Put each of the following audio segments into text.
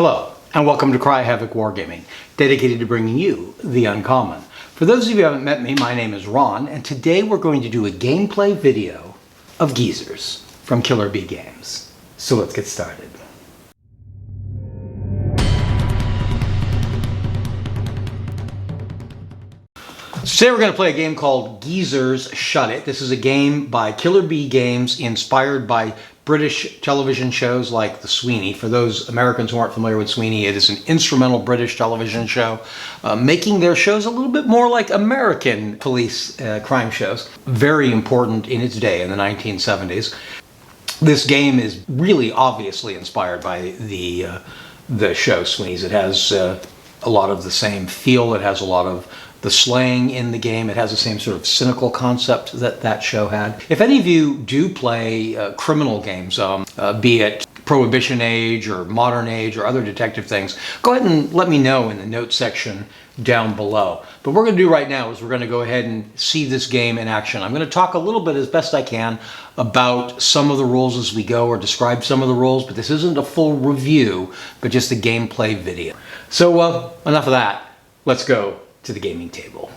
Hello, and welcome to Havoc Wargaming, dedicated to bringing you the uncommon. For those of you who haven't met me, my name is Ron, and today we're going to do a gameplay video of geezers from Killer Bee Games. So let's get started. So today we're going to play a game called Geezers Shut It. This is a game by Killer Bee Games inspired by British television shows like The Sweeney. For those Americans who aren't familiar with Sweeney, it is an instrumental British television show, making their shows a little bit more like American police crime shows. Very important in its day in the 1970s. This game is really obviously inspired by the show Sweeney's. It has a lot of the same feel. It has a lot of the slang in the game. It has the same sort of cynical concept that show had. If any of you do play criminal games, be it Prohibition Age or Modern Age or other detective things, go ahead and let me know in the notes section down below. But what we're going to do right now is we're going to go ahead and see this game in action. I'm going to talk a little bit as best I can about some of the rules as we go, or describe some of the rules, but this isn't a full review, but just a gameplay video. So enough of that. Let's go to the gaming table.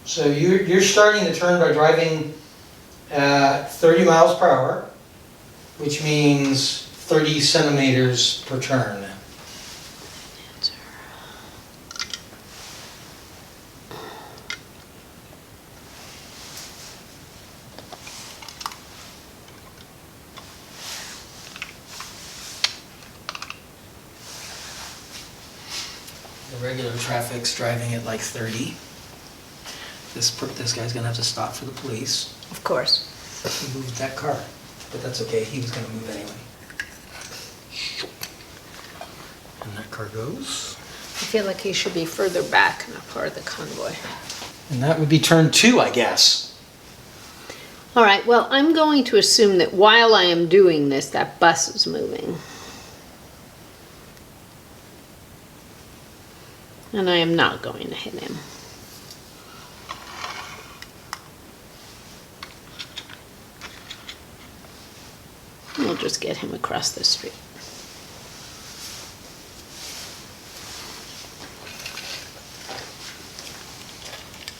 So you're starting the turn by driving at 30 miles per hour, which means 30 centimeters per turn. The regular traffic's driving at like 30. This guy's gonna have to stop for the police. Of course. He moved that car, but that's okay. He was gonna move anyway. And that car goes. I feel like he should be further back, not part of the convoy. And that would be turn 2, I guess. All right, well, I'm going to assume that while I am doing this, that bus is moving. And I am not going to hit him. We'll just get him across the street.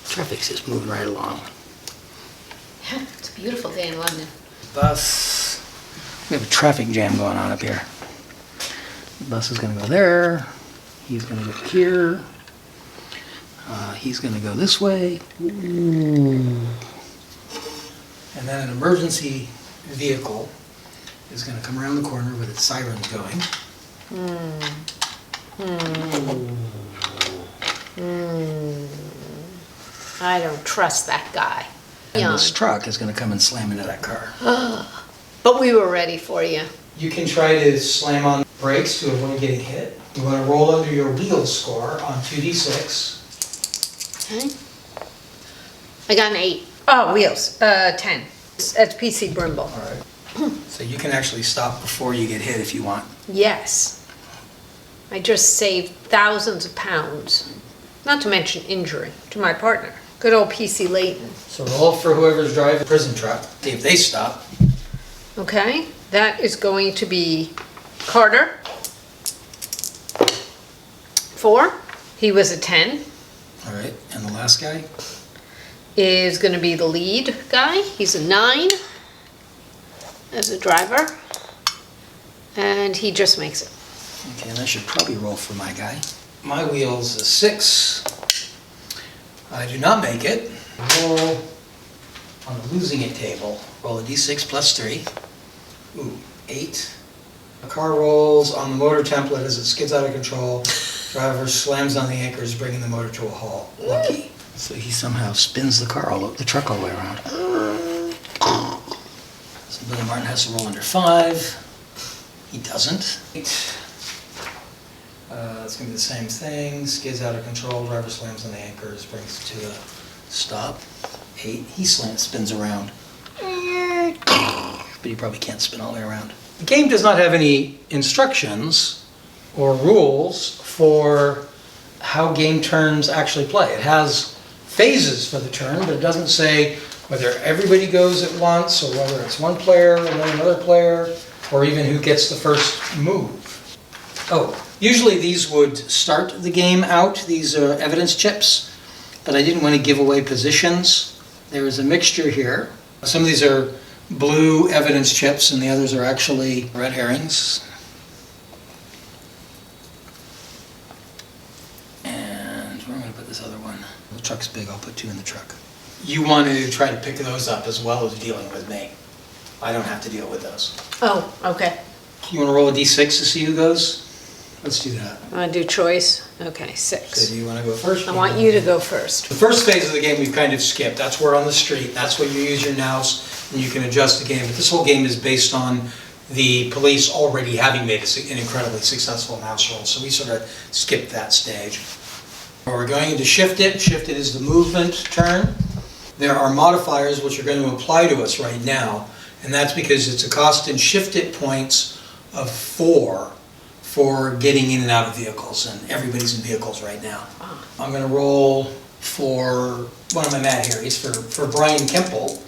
Traffic's just moving right along. Yeah, it's a beautiful day in London. Bus. We have a traffic jam going on up here. The bus is going to go there. He's going to go here. He's going to go this way. Ooh. And then an emergency vehicle is going to come around the corner with its sirens going. I don't trust that guy. And this truck is going to come and slam into that car. But we were ready for you. You can try to slam on brakes to avoid getting hit. You want to roll under your wheel score on 2d6. Okay. I got an 8. Oh, wheels. 10. That's PC Brimble. All right. So you can actually stop before you get hit if you want. Yes. I just saved thousands of pounds. Not to mention injury to my partner. Good old PC Layton. So roll for whoever's driving the prison truck. See if they stop. Okay. That is going to be Carter. 4. He was a 10. All right. And the last guy? Is going to be the lead guy. He's a 9 as a driver. And he just makes it. Okay, and I should probably roll for my guy. My wheel's a 6. I do not make it. Roll On the losing it table, roll a d6 plus 3. Ooh, 8. The car rolls on the motor template as it skids out of control. Driver slams on the anchors, bringing the motor to a halt. Lucky. So he somehow spins the truck all the way around. So Billy Martin has to roll under 5. He doesn't. 8. It's going to be the same thing. Skids out of control. Driver slams on the anchors, brings it to a stop. 8. He spins around. But he probably can't spin all the way around. The game does not have any instructions or rules for how game turns actually play. It has phases for the turn, but it doesn't say whether everybody goes at once or whether it's one player and then another player, or even who gets the first move. Oh, usually these would start the game out, these are evidence chips, but I didn't want to give away positions. There is a mixture here. Some of these are blue evidence chips and the others are actually red herrings. And where am I going to put this other one? The truck's big, I'll put 2 in the truck. You want to try to pick those up as well as dealing with me. I don't have to deal with those. Oh, okay. You want to roll a d6 to see who goes? Let's do that. I want to do choice. Okay, 6. So do you want to go first? I want you to go first. The first phase of the game we've kind of skipped. That's where on the street. That's where you use your nous and you can adjust the game. But this whole game is based on the police already having made an incredibly successful mouse roll. So we sort of skipped that stage. We're going into shift it. Shift it is the movement turn. There are modifiers which are going to apply to us right now. And that's because it's a cost in shift it points of 4 for getting in and out of vehicles, and everybody's in vehicles right now. I'm going to roll for one of my Mad Harrys, for Brian Kemple.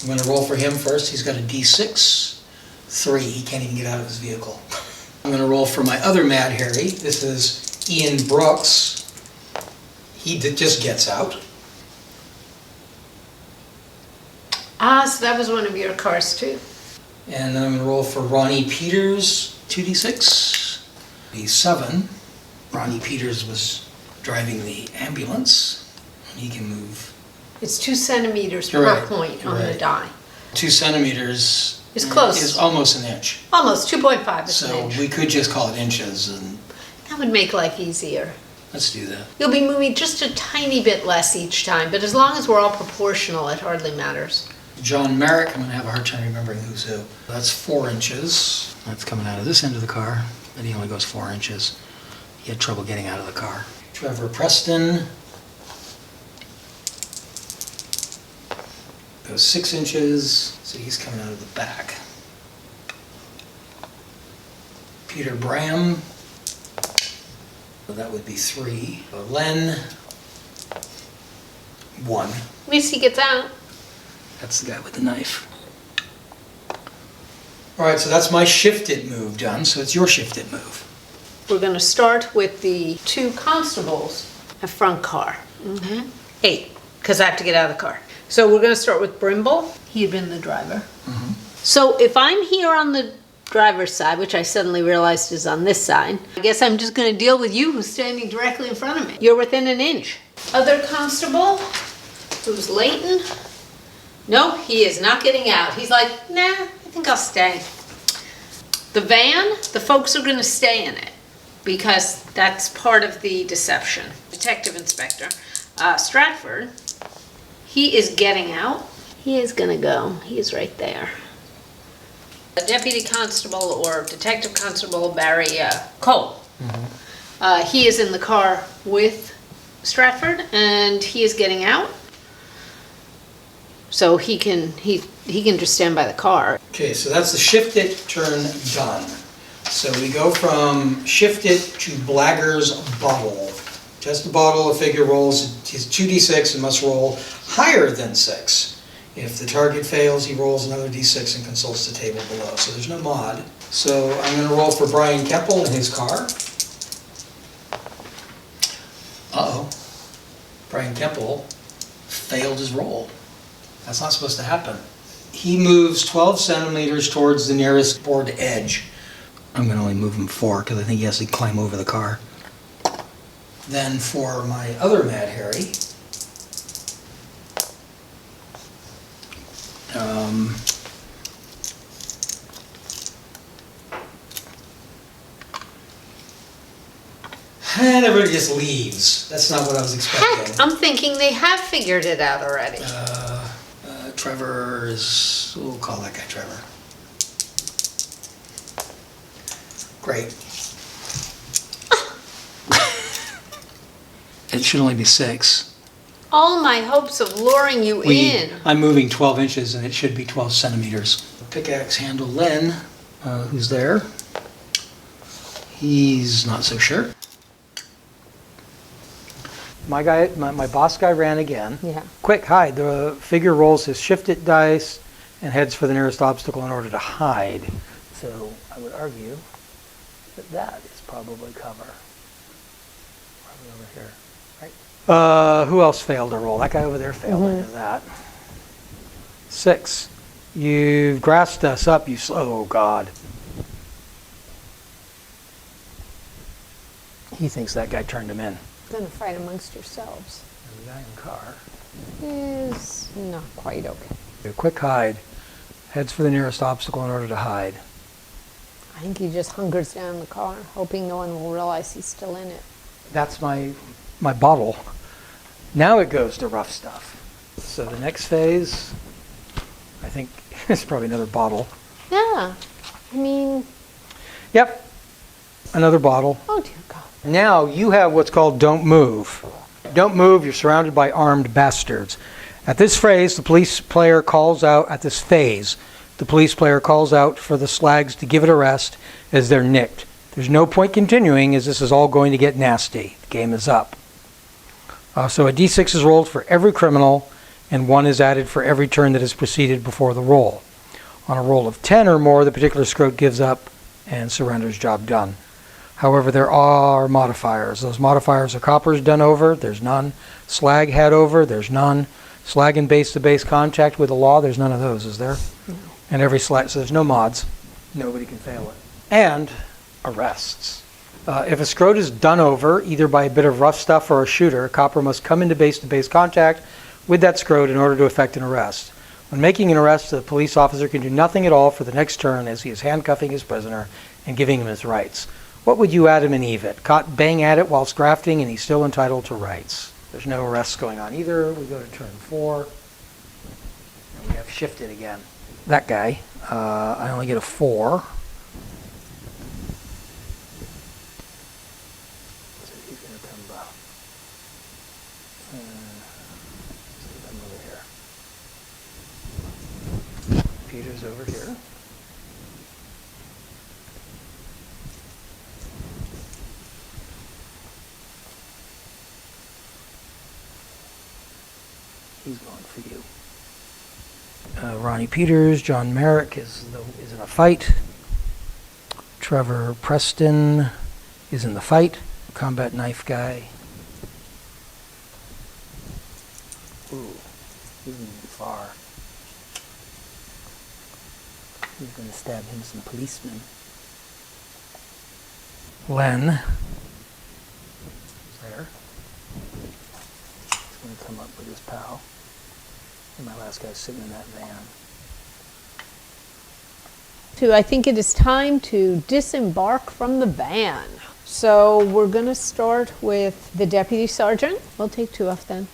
I'm going to roll for him first. He's got a d6, 3. He can't even get out of his vehicle. I'm going to roll for my other Mad Harry. This is Ian Brooks. He just gets out. Ah, so that was one of your cars too. And then I'm going to roll for Ronnie Peters, 2d6. He's 7. Ronnie Peters was driving the ambulance. He can move. It's 2 centimeters You're per right. point You're on the right. die. 2 centimeters It's close. is almost an inch. Almost 2.5 is an So inch. we could just call it inches, and That would make life easier. let's do that. You'll be moving just a tiny bit less each time, but as long as we're all proportional, it hardly matters. John Merrick, I'm going to have a hard time remembering who's who. That's 4 inches. That's coming out of this end of the car, but he only goes 4 inches. He had trouble getting out of the car. Trevor Preston goes 6 inches, so he's coming out of the back. Peter Bram, so that would be 3. Len, 1. At least he gets out. That's the guy with the knife. All right, so that's my shifted move done, so it's your shifted move. We're going to start with the 2 constables, a front car. 8, because I have to get out of the car. So we're going to start with Brimble. He had been the driver. So if I'm here on the driver's side, which I suddenly realized is on this side, I guess I'm just going to deal with you who's standing directly in front of me. You're within an inch. Other constable, who's Leighton. No, he is not getting out. He's like, nah, I think I'll stay. The van, the folks are going to stay in it because that's part of the deception. Detective Inspector Stratford, he is getting out. He is going to go. He is right there. The Deputy Constable or Detective Constable Barry Cole. He is in the car with Stratford and he is getting out. So he can just stand by the car. Okay, so that's the shift it turn done. So we go from shift it to blaggers bottle. Just a bottle, a figure rolls his 2d6 and must roll higher than 6. If the target fails, he rolls another d6 and consults the table below. So there's no mod. So I'm going to roll for Brian Kemple in his car. Uh-oh. Brian Kemple failed his roll. That's not supposed to happen. He moves 12 centimeters towards the nearest board edge. I'm going to only move him 4 because I think he has to climb over the car. Then for my other Mad Harry, And everybody just leaves. That's not what I was expecting. Heck, I'm thinking they have figured it out already. Trevor is, we'll call that guy Trevor. Great. It should only be 6. All my hopes of luring you in. I'm moving 12 inches and it should be 12 centimeters. Pickaxe handle Len, who's there. He's not so sure. My boss guy ran again. Yeah. Quick, hide. The figure rolls his shifted dice and heads for the nearest obstacle in order to hide. So I would argue that that is probably cover. Probably over here, right? Who else failed to roll? That guy over there failed into that. 6. You've grassed us up, you oh God. He thinks that guy turned him in. Gonna fight amongst yourselves. And the guy in the car Is not quite okay. A quick hide. Heads for the nearest obstacle in order to hide. I think he just hunkers down in the car, hoping no one will realize he's still in it. That's my bottle. Now it goes to rough stuff. So the next phase, I think, is probably another bottle. Yeah, I mean, Yep, another bottle. oh dear God. Now you have what's called don't move. Don't move, you're surrounded by armed bastards. At this phase, the police player calls out for the slags to give it a rest as they're nicked. There's no point continuing as this is all going to get nasty. The game is up. So a d6 is rolled for every criminal and 1 is added for every turn that has proceeded before the roll. On a roll of 10 or more, the particular scrote gives up and surrenders, job done. However, there are modifiers. Those modifiers are coppers done over, there's none. Slag had over, there's none. Slag in base-to-base contact with the law, there's none of those, is there? No. And every slag, so there's no mods. Nobody can fail it. And arrests. If a scrote is done over, either by a bit of rough stuff or a shooter, a copper must come into base-to-base contact with that scrote in order to effect an arrest. When making an arrest, the police officer can do nothing at all for the next turn as he is handcuffing his prisoner and giving him his rights. What would you Adam and Eve it? Caught bang at it whilst grafting and he's still entitled to rights. There's no arrests going on either. We go to turn 4. And we have shifted again. That guy, I only get a 4. So he's going to come over here. Peter's over here. He's going for you. Ronnie Peters, John Merrick is in a fight. Trevor Preston is in the fight. Combat knife guy. Ooh, he's moving far. He's going to stab him some policemen. Len is there. He's going to come up with his pal. And my last guy's sitting in that van. I think it is time to disembark from the van. So we're going to start with the deputy sergeant. We'll take 2 off then.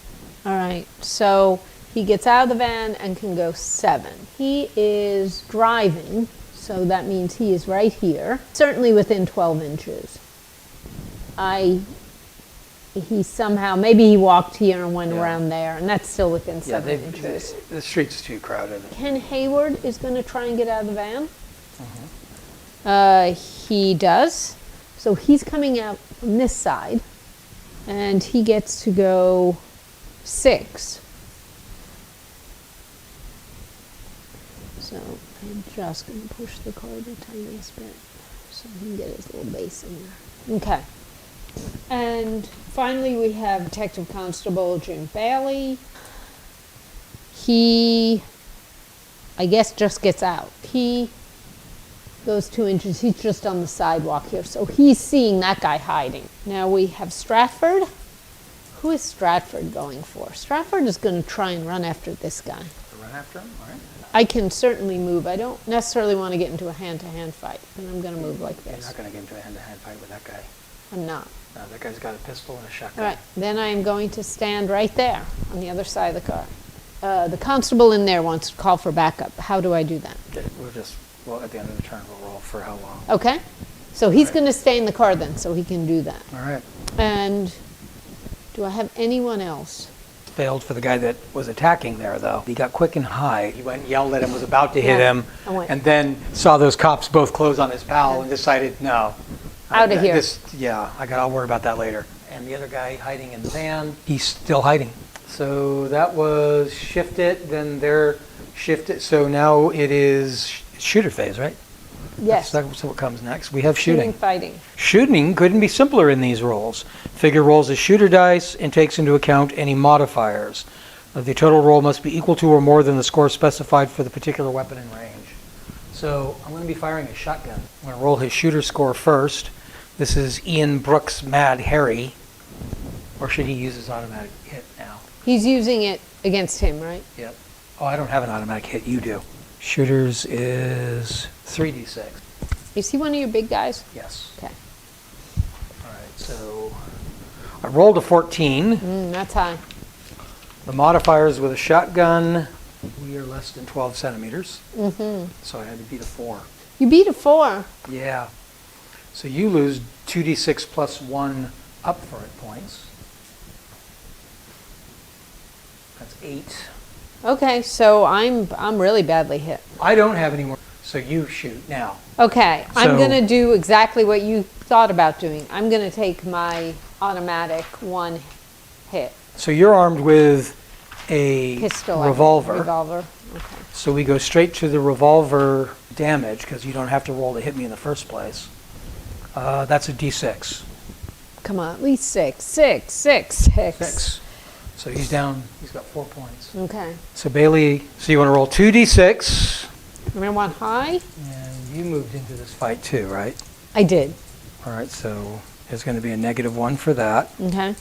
All right. So he gets out of the van and can go 7. He is driving, so that means he is right here, certainly within 12 inches. He somehow, maybe he walked here and went around there, and that's still within 7 inches. The street's too crowded. Ken Hayward is going to try and get out of the van. He does. So he's coming out from this side, and he gets to go 6. So I'm just going to push the car the tiniest bit so he can get his little base in there. Okay. And finally we have Detective Constable Jim Bailey. He, I guess, just gets out. He goes 2 inches. He's just on the sidewalk here. So he's seeing that guy hiding. Now we have Stratford. Who is Stratford going for? Stratford is going to try and run after this guy. The rat? half turn, all right. I can certainly move. I don't necessarily want to get into a hand-to-hand fight, and I'm going to move like You're this. not going to get into a hand-to-hand fight with that guy. I'm not. No, that guy's got a pistol and a shotgun. All right, then I am going to stand right there on the other side of the car. The constable in there wants to call for backup. How do I do that? Okay, well, at the end of the turn, we'll roll for how long. Okay, so he's going to stay in the car then, so he can do that. All right. And do I have anyone else? Failed for the guy that was attacking there, though. He got quick and high. He went and yelled at him, was about to hit Yeah, him, I went. and then saw those cops both close on his pal and decided, no. Out of here. I'll worry about that later. And the other guy hiding in the van, he's still hiding. So that was shift it, then they're shifted. So now it is shooter phase, right? Yes. That's what comes next. We have shooting. Fighting. Shooting couldn't be simpler in these rolls. Figure rolls a shooter dice and takes into account any modifiers. The total roll must be equal to or more than the score specified for the particular weapon in range. So I'm going to be firing a shotgun. I'm going to roll his shooter score first. This is Ian Brooks' Mad Harry. Or should he use his automatic hit now? He's using it against him, right? Yep. Oh, I don't have an automatic hit. You do. Shooters is 3d6. Is he one of your big guys? Yes. Okay. All right, so I rolled a 14. That's high. The modifiers with a shotgun, we are less than 12 centimeters. So I had to beat a 4. You beat a 4. Yeah. So you lose 2d6 plus 1 up for it points. That's 8. Okay, so I'm really badly hit. I don't have any more, so you shoot now. Okay, I'm So- going to do exactly what you thought about doing. I'm going to take my automatic 1 hit. So you're armed with a Pistol. I think. revolver. Revolver. Okay. So we go straight to the revolver damage because you don't have to roll to hit me in the first place. That's a d6. Come on, at least 6. 6, 6, 6. 6. So he's down. He's got 4 points. Okay. So Bailey, so you want to roll 2d6, I'm going to want high? and you moved into this fight too, right? I did. All right. So there's going to be a -1 for that. Okay.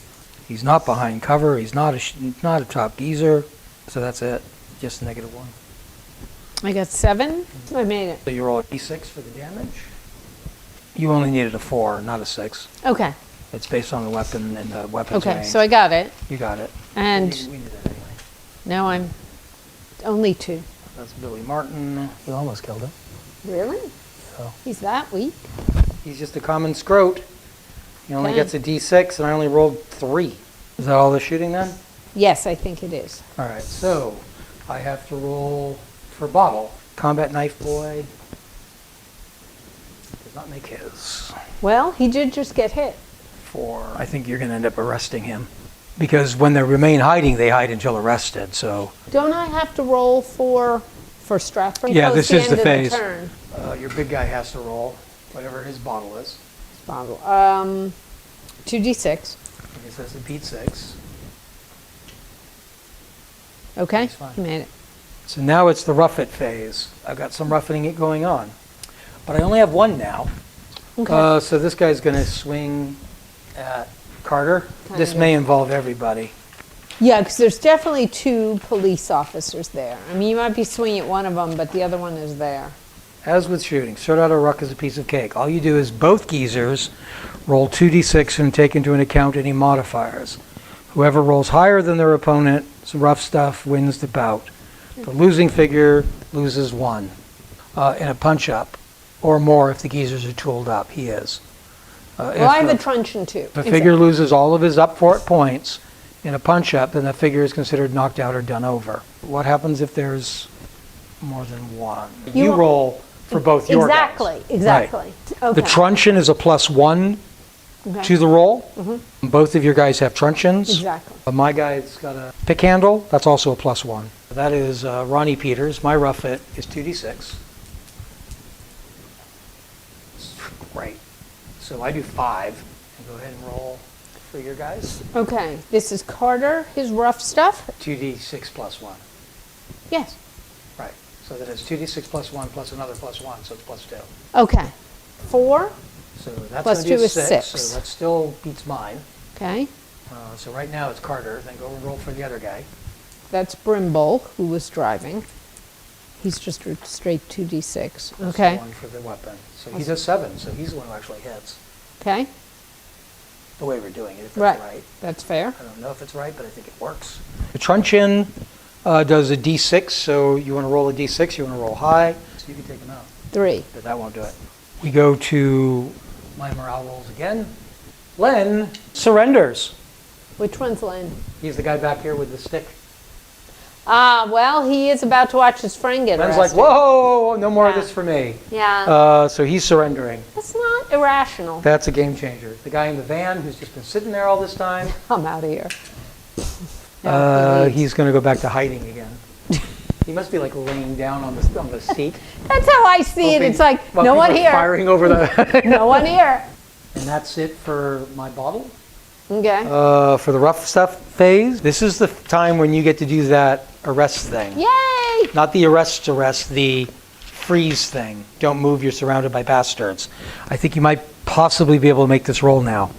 He's not behind cover. He's not a top geezer. So that's it. Just a -1. I got 7. I made it. So you roll a d6 for the damage. You only needed a 4, not a 6. Okay. It's based on the weapon and the weapon's Okay, range. so I got it. You got it. And We did that anyway. now I'm only 2. That's Billy Martin. You almost killed him. Really? So He's that weak? he's just a common scrote. He only Okay. gets a d6, and I only rolled 3. Is that all the shooting then? Yes, I think it is. All right, so I have to roll for bottle. Combat knife boy does not make his. Well, he did just get hit. I think you're going to end up arresting him. Because when they remain hiding, they hide until arrested, so Don't I have to roll for Stratford? Yeah, Oh, it's this is the end of phase. turn. your big guy has to roll whatever his bottle is. Bottle. 2d6. He says it beat 6. Okay, That's fine. you made it. So now it's the rough it phase. I've got some roughing it going on. But I only have 1 now. Okay. So this guy's going to swing at Carter. This Kind may involve everybody. Yeah, because there's definitely 2 police officers there. I mean, you might be swinging at one of them, but the other one is there. As with shooting, start out a ruck as a piece of cake. All you do is both geezers roll 2d6 and take into account any modifiers. Whoever rolls higher than their opponent's rough stuff wins the bout. The losing figure loses 1 in a punch-up, or more if the geezers are tooled up. He is. Well, I have a truncheon too. If a figure loses all of his up for it points in a punch-up, then the figure is considered knocked out or done over. What happens if there's more than 1? You You roll- roll for both your guys. Exactly. Right. Okay. The truncheon is a +1 Okay. to the roll. Both of your guys have truncheons. Exactly. My guy's got a pick handle. That's also a +1. That is Ronnie Peters. My rough it is 2d6. Great. So I do 5. And go ahead and roll for your guys. Okay, this is Carter, his rough stuff? 2d6 +1. Yes. Right. So that is 2d6 +1 plus another +1, so it's +2. Okay. 4, So that's Plus going to be 2 a is 6. 6. So that still beats mine. okay. So right now it's Carter. Then go and roll for the other guy. That's Brimble, who was driving. He's just a straight 2d6. That's Okay. the one for the weapon. So he's a 7, so he's the one who actually hits. Okay. The way we're doing it, if Right. that's right. That's fair. I don't know if it's right, but I think it works. The truncheon does a d6, so you want to roll a d6, you want to roll high, so you can take him out. 3. But that won't do it. We go to my morale rolls again. Len surrenders. Which one's Len? He's the guy back here with the stick. Ah, well, he is about to watch his friend get Len's arrested. like, whoa, no more of Yeah. this for me. Yeah. So he's surrendering. That's not irrational. That's a game changer. The guy in the van who's just been sitting there all this time, I'm out of here. No, he leaves. he's going to go back to hiding again. He must be like laying down on the seat. That's how I see it. It's like, While no people one are here. Firing over the. No one here. And that's it for my bottle. Okay. For the rough stuff phase, this is the time when you get to do that arrest thing. Yay! Not the arrest, the freeze thing. Don't move, you're surrounded by bastards. I think you might possibly be able to make this roll now.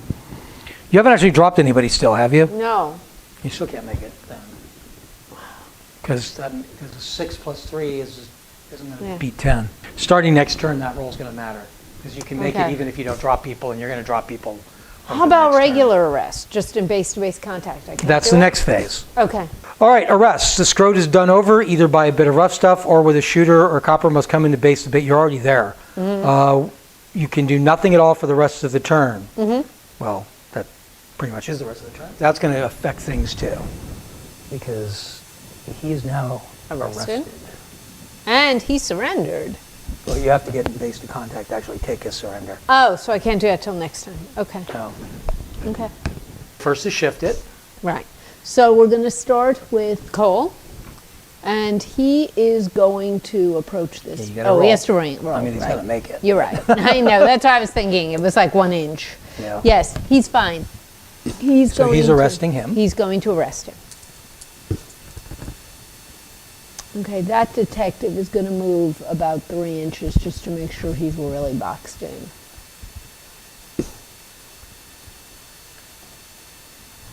You haven't actually dropped anybody still, have you? No. You still can't make it then. Because the 6 plus 3 isn't going to Yeah. beat 10. Starting next turn, that roll's going to matter. Because you can make it Okay. even if you don't drop people, and you're going to drop people. over How the about next turn. regular arrest? Just in base-to-base contact? I can't That's do the it? next phase. Okay. All right, arrests. The scrote is done over either by a bit of rough stuff or with a shooter or copper must come into base to bit. You're already there. You can do nothing at all for the rest of the turn. Well, that pretty much is the rest of the turn. That's going to affect things too. Because he is now Arrested. And he surrendered. Well, you have to get in base to contact to actually take his surrender. Oh, so I can't do that till next time. Okay. So, Okay. first is shift it. Right. So we're going to start with Cole. And he is going to approach this. Yeah, you gotta Oh, he roll. has to roll. I mean, he's right. going to make it. You're right. I know. That's what I was thinking. It was like 1 inch. Yeah. Yes, he's fine. So he's arresting him. He's going to arrest him. Okay, that detective is going to move about 3 inches just to make sure he's really boxed in.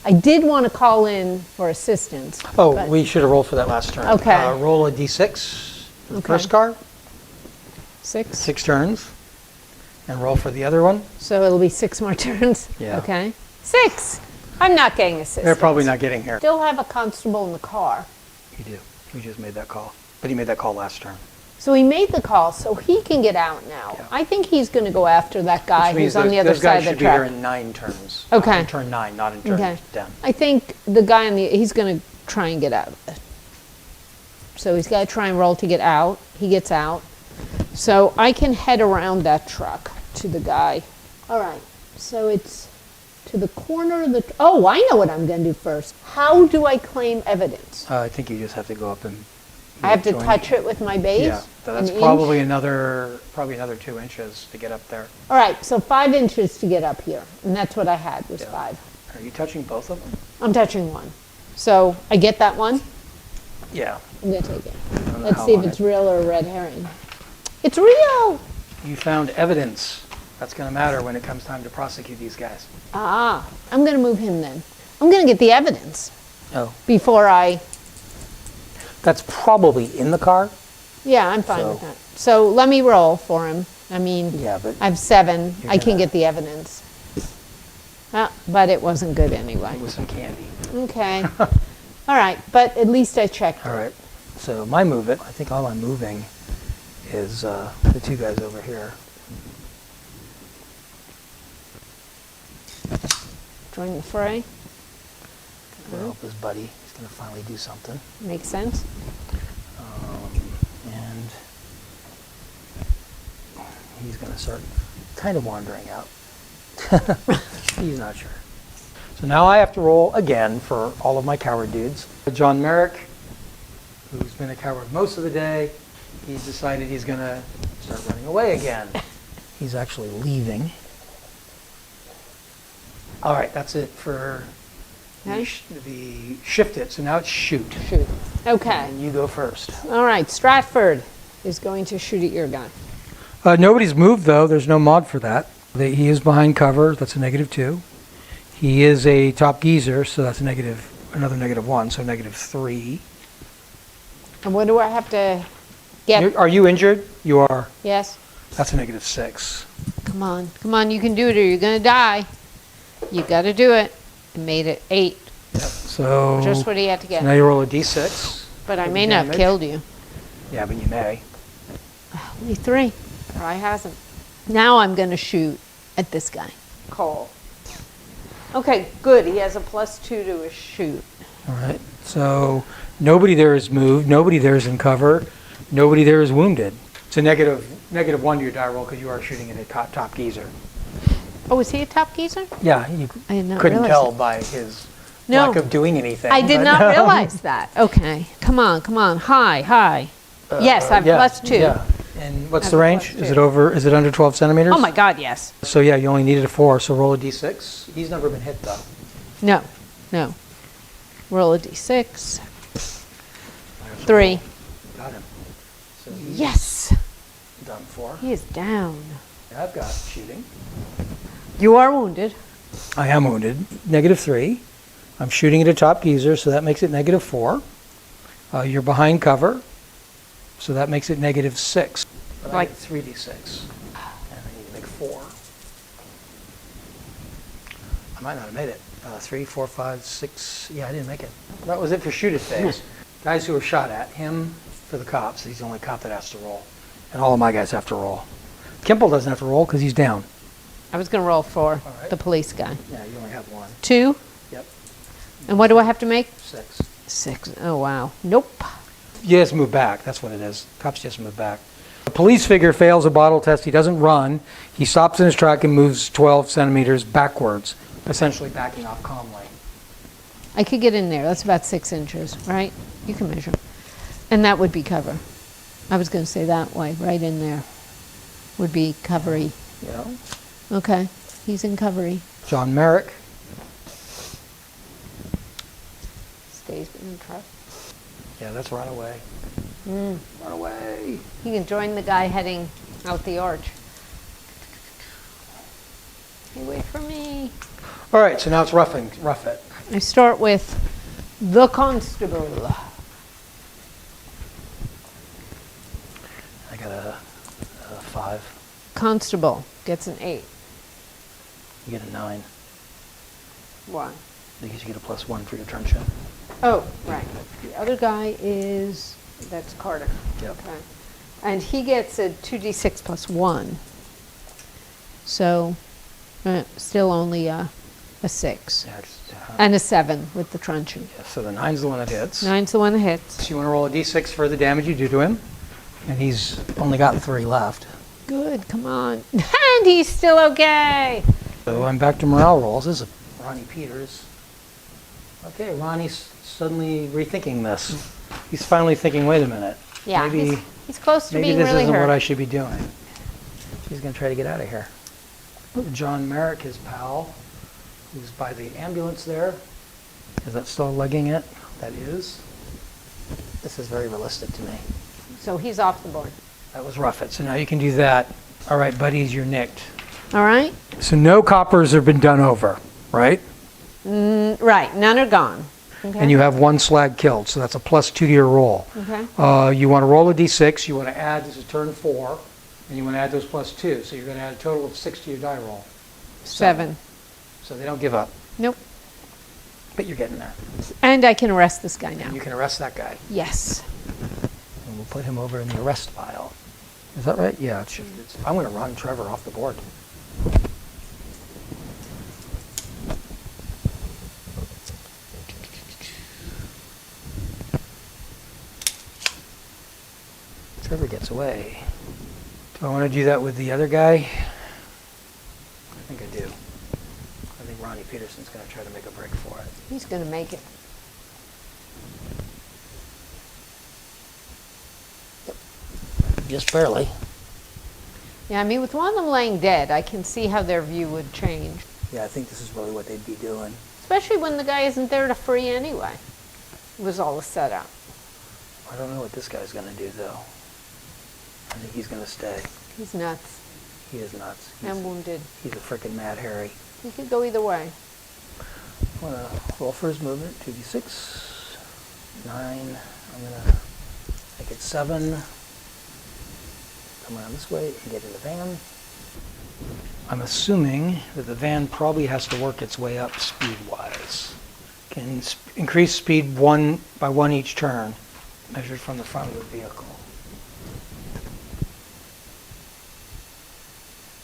I did want to call in for assistance. Oh, but- we should have rolled for that last turn. Okay. Roll a d6 for the Okay. first car. 6. 6 turns. And roll for the other one. So it'll be 6 more turns? Yeah. Okay. 6! I'm not getting assistance. They're probably not getting here. Still have a constable in the car. You do. We just made that call. But he made that call last turn. So he made the call, so he can get out now. Yeah. I think he's going to go after that guy Which means who's on the other those side guys of the should be here track. in 9 turns. Okay. In turn 9, not in turn Okay. 10. I think the guy on the he's going to try and get out of it. So he's got to try and roll to get out. He gets out. So I can head around that truck to the guy. All right. So it's to the corner of the. Oh, I know what I'm going to do first. How do I claim evidence? I think you just have to go up and. I have to join- touch it with my base. Yeah, that's An probably inch? another 2 inches to get up there. All right. So 5 inches to get up here, and that's what I had was Yeah. 5. Are you touching both of them? I'm touching one. So I get that one. Yeah. I'm going to take it. don't know Let's how see if on it's it- real or a red herring. It's real! You found evidence. That's going to matter when it comes time to prosecute these guys. Ah, I'm going to move him then. I'm going to get the evidence Oh. before I. That's probably in the car. Yeah, I'm fine with So- that. So let me roll for him. I mean, Yeah, but I have 7. You're I can gonna- get the evidence. But it wasn't good anyway. with some candy. Okay. All right, but at least I checked. All right. So my move it. I think all I'm moving is the 2 guys over here. Join the fray. We'll help his buddy. He's going to finally do something. Makes sense. And he's going to start kind of wandering out. He's not sure. So now I have to roll again for all of my coward dudes. John Merrick, who's been a coward most of the day, he's decided he's going to start running away again. He's actually leaving. All right, that's it for Okay. the shift it. So now it's shoot. Shoot. Okay. And you go first. All right, Stratford is going to shoot at your gun. Nobody's moved, though. There's no mod for that. He is behind cover. That's a -2. He is a top geezer, so that's a another -1, so -3. And what do I have to get? Are you injured? You are. Yes? That's a -6. Come on, you can do it or you're gonna die. You gotta do it. I made it 8, So, just what he had to so now get. you roll a d6. But I for the may not have damage. killed you. Yeah, but you may. Only 3. Try hasn't. Now I'm gonna shoot at this guy, Cole. Okay, good, he has a +2 to his shoot. All right. So nobody there is moved. Nobody there is in cover. Nobody there is wounded. It's a -1 to your die roll because you are shooting at a top geezer. Oh, is he a top geezer? Yeah, you I did not couldn't realize tell that. by his No. lack of doing anything. I did but- not realize that. Okay, come on, high. Yes, I have yeah, +2. Yeah. And what's I the have a range? +2. Is it under 12 centimeters? Oh my God, yes. So yeah, you only needed a 4, so roll a d6. He's never been hit though. No. Roll a d6. 3. Got him. So he's Yes, done for. he is down. I've got shooting. You are wounded. I am wounded. -3. I'm shooting at a top geezer, so that makes it -4. You're behind cover, so that makes it -6. But I Like- get 3d6, and I need to make 4. I might not have made it. 3, 4, 5, 6. Yeah, I didn't make it. That was it for shoot at phase. Guys who were shot at. Him for the cops. He's the only cop that has to roll. And all of my guys have to roll. Kimple doesn't have to roll because he's down. I was gonna roll for All right. the police guy. Yeah, you only have 1. 2. Yep. And what do I have to make? 6. 6. Oh wow. Nope. You just move back. That's what it is. Cops just move back. The police figure fails a bottle test. He doesn't run. He stops in his track and moves 12 centimeters backwards, essentially backing off calmly. I could get in there. That's about 6 inches, right? You can measure. And that would be cover. I was gonna say that way, right in there would be covery. Yeah. Okay, he's in covery. John Merrick. Stays in the truck. Yeah, that's run away. Mm. Run away. He can join the guy heading out the arch. Hey, wait for me. All right, so now it's rough it. I start with the constable. I got a 5. Constable gets an 8. You get a 9. Why? Because you get a +1 for your turn shot. Oh, right. The other guy is, that's Carter. Yep. Okay. And he gets a 2d6 plus 1. So, still only a 6. Yeah, And a 7 with the truncheon. yeah, so the 9's the one that hits. 9's the one that hits. So you want to roll a d6 for the damage you do to him. And he's only got 3 left. Good, come on. And he's still okay. So I'm back to morale rolls. This is Ronnie Peters. Okay, Ronnie's suddenly rethinking this. He's finally thinking, wait a minute. Yeah, maybe, he's close to maybe being this really isn't hurt. what I should be doing. He's going to try to get out of here. John Merrick, his pal, who's by the ambulance there. Is that still legging it? That is. This is very realistic to me. So he's off the board. That was rough it. So now you can do that. All right, buddies, you're nicked. All right? So no coppers have been done over, right? Right, none are gone. Okay. And you have 1 slag killed, so that's a +2 to your roll. Okay. You want to roll a d6, you want to add, this is turn 4, and you want to add those +2, so you're going to add a total of 6 to your die roll. 7. So they don't give up, Nope. but you're getting there. And I can arrest this guy now. And you can arrest that guy, Yes. and we'll put him over in the arrest pile. Is that right? Yeah, it's shifted. I'm going to run Trevor off the board. Trevor gets away. Do I want to do that with the other guy? I think I do. I think Ronnie Peterson's going to try to make a break for it. He's going to make it. Just barely. Yeah, I mean, with one of them laying dead, I can see how their view would change. Yeah, I think this is really what they'd be doing. Especially when the guy isn't there to free anyway. It was all a setup. I don't know what this guy's going to do, though. I think he's going to stay. He's nuts He is nuts. and wounded. He's a freaking Mad Harry. He could go either way. want to roll for his movement. 2d6. 9. I'm going to make it 7. Come around this way and get in the van. I'm assuming that the van probably has to work its way up speed-wise. Can increase speed by 1 each turn, measured from the front of the vehicle.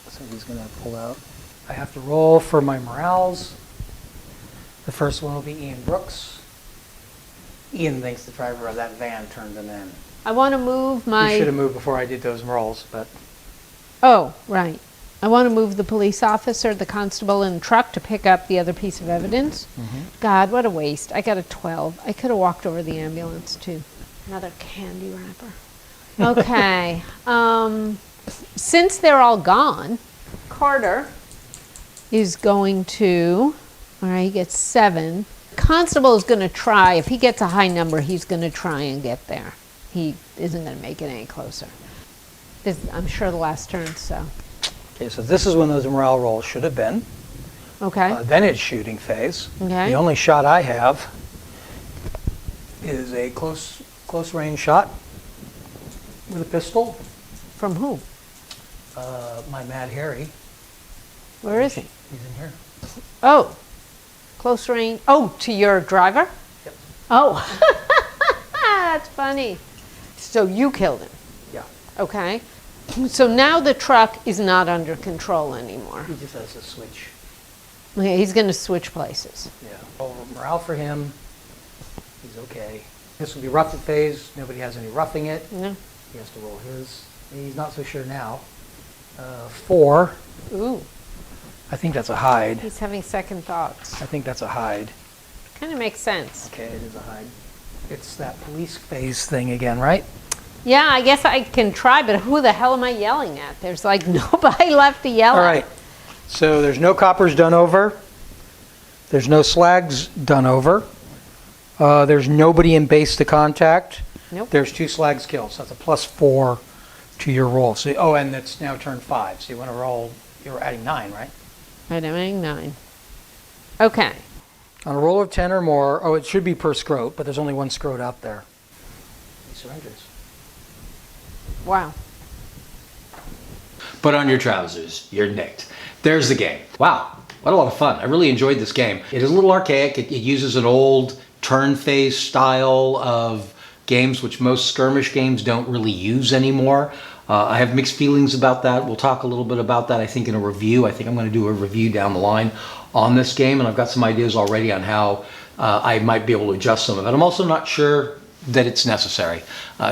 So he's going to pull out. I have to roll for my morales. The first one will be Ian Brooks. Ian thinks the driver of that van turned them in. I want to move my... You should have moved before I did those rolls, but... Oh, right. I want to move the police officer, the constable, and the truck to pick up the other piece of evidence. God, what a waste. I got a 12. I could have walked over the ambulance, too. Another candy wrapper. Okay. Since they're all gone, Carter is going to... All right, he gets 7. Constable is going to try. If he gets a high number, he's going to try and get there. He isn't going to make it any closer. I'm sure the last turn, so... Okay, so this is when those morale rolls should have been. Okay. Then it's shooting phase. Okay. The only shot I have is a close range shot with a pistol. From who? My Mad Harry. Where is he? He's in here. Oh, close range. Oh, to your driver? Yep. Oh, that's funny. So you killed him. Yeah. Okay. So now the truck is not under control anymore. He just has to switch. Okay, he's going to switch places. Yeah. Well, morale for him. He's okay. This will be roughing phase. Nobody has any roughing it. No. He has to roll his. He's not so sure now. 4. Ooh, I think that's a hide. he's having second thoughts. I think that's a hide. Kind of makes sense. Okay, it is a hide. It's that police phase thing again, right? Yeah, I guess I can try, but who the hell am I yelling at? There's like nobody left to yell All at. right. So there's no coppers done over. There's no slags done over. There's nobody in base to contact. Nope. There's 2 slags killed. So that's a +4 to your roll. So, and it's now turn 5. So you want to roll, you're adding 9, right? Right, I'm adding 9. Okay. On a roll of 10 or more, it should be per scrote, but there's only 1 scrote out there. He surrenders. Wow. Put on your trousers. You're nicked. There's the game. Wow. What a lot of fun. I really enjoyed this game. It is a little archaic. It uses an old turn phase style of games which most skirmish games don't really use anymore. I have mixed feelings about that. We'll talk a little bit about that, I think, in a review. I think I'm going to do a review down the line on this game, and I've got some ideas already on how I might be able to adjust some of it. I'm also not sure that it's necessary.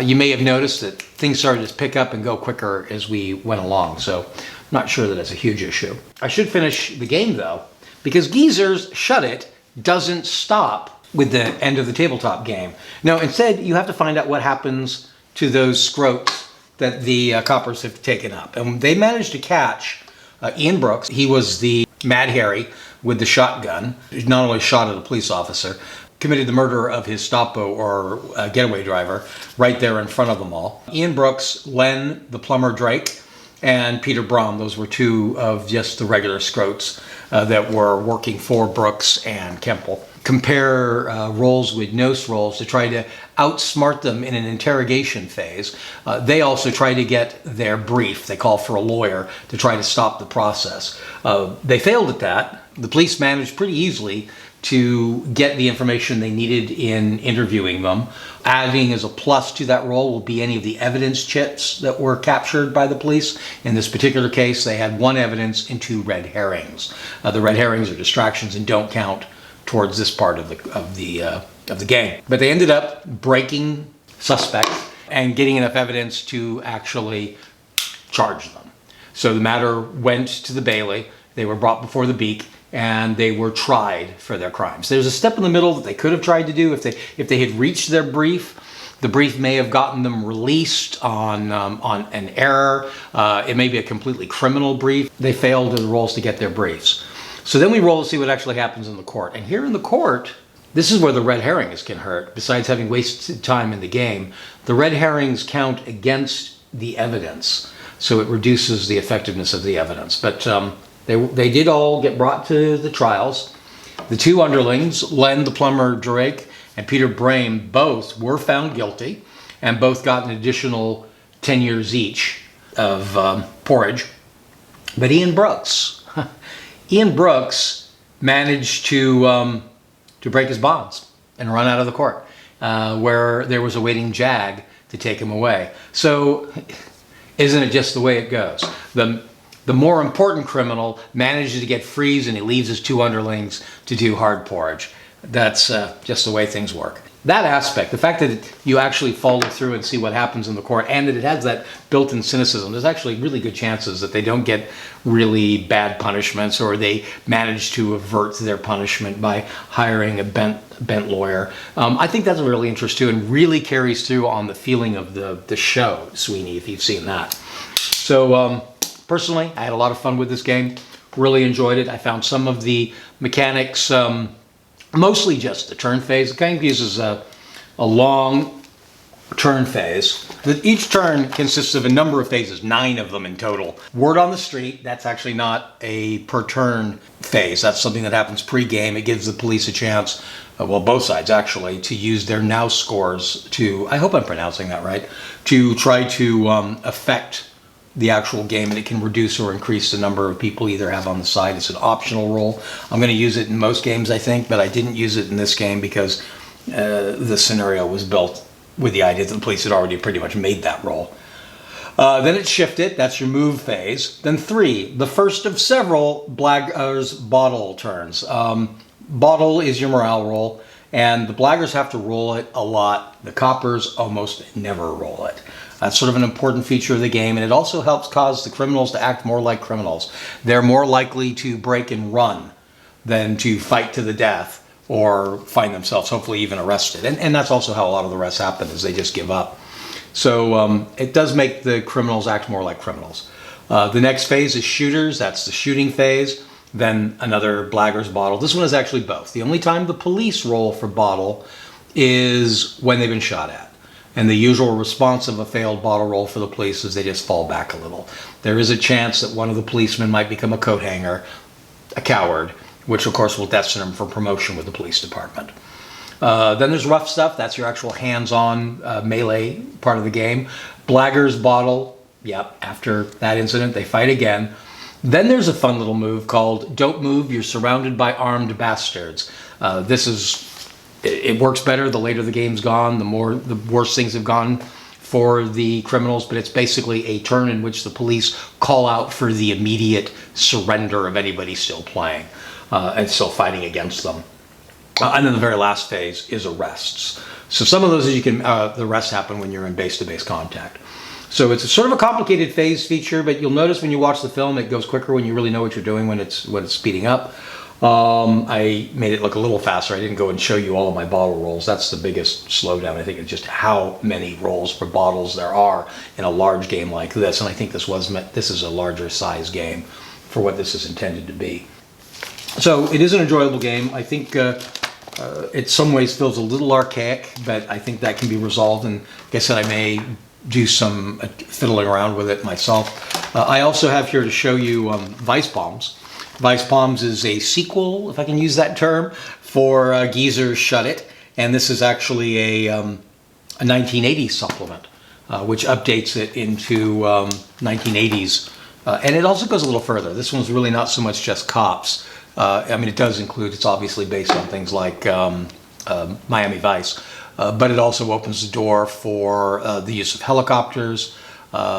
You may have noticed that things started to pick up and go quicker as we went along, so I'm not sure that it's a huge issue. I should finish the game, though, because Geezer's Shut It doesn't stop with the end of the tabletop game. No, instead, you have to find out what happens to those scrotes that the coppers have taken up. And they managed to catch Ian Brooks. He was the Mad Harry with the shotgun. He not only shot at a police officer, committed the murder of his Stoppo or getaway driver right there in front of them all. Ian Brooks, Len, the plumber Drake, and Peter Brom. Those were 2 of just the regular scrotes that were working for Brooks and Kemple. Compare rolls with Nos rolls to try to outsmart them in an interrogation phase. They also try to get their brief. They call for a lawyer to try to stop the process. They failed at that. The police managed pretty easily to get the information they needed in interviewing them. Adding as a plus to that roll will be any of the evidence chips that were captured by the police. In this particular case, they had 1 evidence and 2 red herrings. The red herrings are distractions and don't count towards this part of the game. But they ended up breaking suspects and getting enough evidence to actually charge them. So the matter went to the Bailey. They were brought before the Beak, and they were tried for their crimes. There's a step in the middle that they could have tried to do if they had reached their brief. The brief may have gotten them released on an error. It may be a completely criminal brief. They failed in the rolls to get their briefs. So then we roll to see what actually happens in the court. And here in the court, this is where the red herrings can hurt. Besides having wasted time in the game, the red herrings count against the evidence. So it reduces the effectiveness of the evidence. But they did all get brought to the trials. The two underlings, Len the plumber Drake and Peter Brame, both were found guilty and both got an additional 10 years each of porridge. But Ian Brooks managed to break his bonds and run out of the court, where there was a waiting jag to take him away. So isn't it just the way it goes? The more important criminal manages to get frees and he leaves his two underlings to do hard porridge. That's just the way things work. That aspect, the fact that you actually follow through and see what happens in the court, and that it has that built-in cynicism, there's actually really good chances that they don't get really bad punishments, or they manage to avert their punishment by hiring a bent lawyer. I think that's a really interest too, and really carries through on the feeling of the show, Sweeney, if you've seen that. So personally, I had a lot of fun with this game. Really enjoyed it. I found some of the mechanics, mostly just the turn phase. The game uses a long turn phase. Each turn consists of a number of phases, 9 of them in total. Word on the street, that's actually not a per turn phase. That's something that happens pre-game. It gives the police a chance, well, both sides actually, to use their now scores to, I hope I'm pronouncing that right, to try to affect the actual game, and it can reduce or increase the number of people either have on the side. It's an optional role. I'm going to use it in most games, I think, but I didn't use it in this game because the scenario was built with the idea that the police had already pretty much made that role. Then it's shifted. That's your move phase. Then 3, the first of several blaggers bottle turns. Bottle is your morale roll, and the blaggers have to roll it a lot. The coppers almost never roll it. That's sort of an important feature of the game, and it also helps cause the criminals to act more like criminals. They're more likely to break and run than to fight to the death or find themselves hopefully even arrested. And that's also how a lot of the arrests happen, is they just give up. So it does make the criminals act more like criminals. The next phase is shooters. That's the shooting phase. Then another blaggers bottle. This one is actually both. The only time the police roll for bottle is when they've been shot at. And the usual response of a failed bottle roll for the police is they just fall back a little. There is a chance that one of the policemen might become a coat hanger, a coward, which of course will destine them for promotion with the police department. Then there's rough stuff. That's your actual hands-on melee part of the game. Blaggers bottle, yep, after that incident, they fight again. Then there's a fun little move called Don't Move, You're Surrounded by Armed Bastards. It works better the later the game's gone, the worse things have gone for the criminals, but it's basically a turn in which the police call out for the immediate surrender of anybody still playing and still fighting against them. And then the very last phase is arrests. So some of those the arrests happen when you're in base-to-base contact. So it's a sort of a complicated phase feature, but you'll notice when you watch the film, it goes quicker when you really know what you're doing when it's speeding up. I made it look a little faster. I didn't go and show you all of my bottle rolls. That's the biggest slowdown. I think it's just how many rolls for bottles there are in a large game like this. And I think this is a larger size game for what this is intended to be. So it is an enjoyable game. I think it some ways feels a little archaic, but I think that can be resolved. And like I said, I may do some fiddling around with it myself. I also have here to show you Vice Bombs. Vice Bombs is a sequel, if I can use that term, for Geezer's Shut It, and this is actually a 1980s supplement, which updates it into 1980s, and it also goes a little further. This one's really not so much just cops. I mean, it does include, it's obviously based on things like Miami Vice, but it also opens the door for the use of helicopters,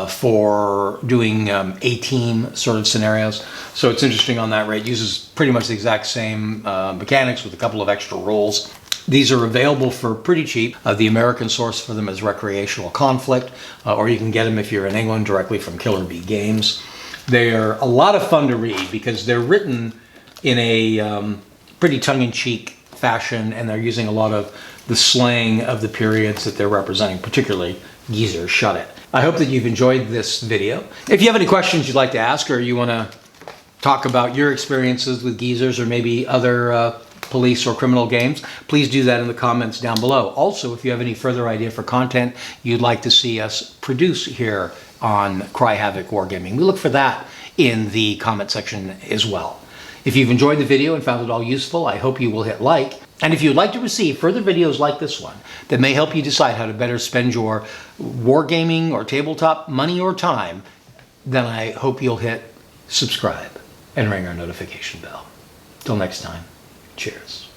for doing A-team sort of scenarios. So it's interesting on that rate. It uses pretty much the exact same mechanics with a couple of extra rolls. These are available for pretty cheap. The American source for them is Recreational Conflict, or you can get them if you're in England directly from Killer Bee Games. They're a lot of fun to read because they're written in a pretty tongue-in-cheek fashion, and they're using a lot of the slang of the periods that they're representing, particularly Geezer's Shut It. I hope that you've enjoyed this video. If you have any questions you'd like to ask, or you want to talk about your experiences with Geezers or maybe other police or criminal games, please do that in the comments down below. Also, if you have any further idea for content you'd like to see us produce here on Cry Havoc Wargaming, we look for that in the comment section as well. If you've enjoyed the video and found it all useful, I hope you will hit like. And if you'd like to receive further videos like this one that may help you decide how to better spend your wargaming or tabletop money or time, then I hope you'll hit subscribe and ring our notification bell. Till next time, cheers.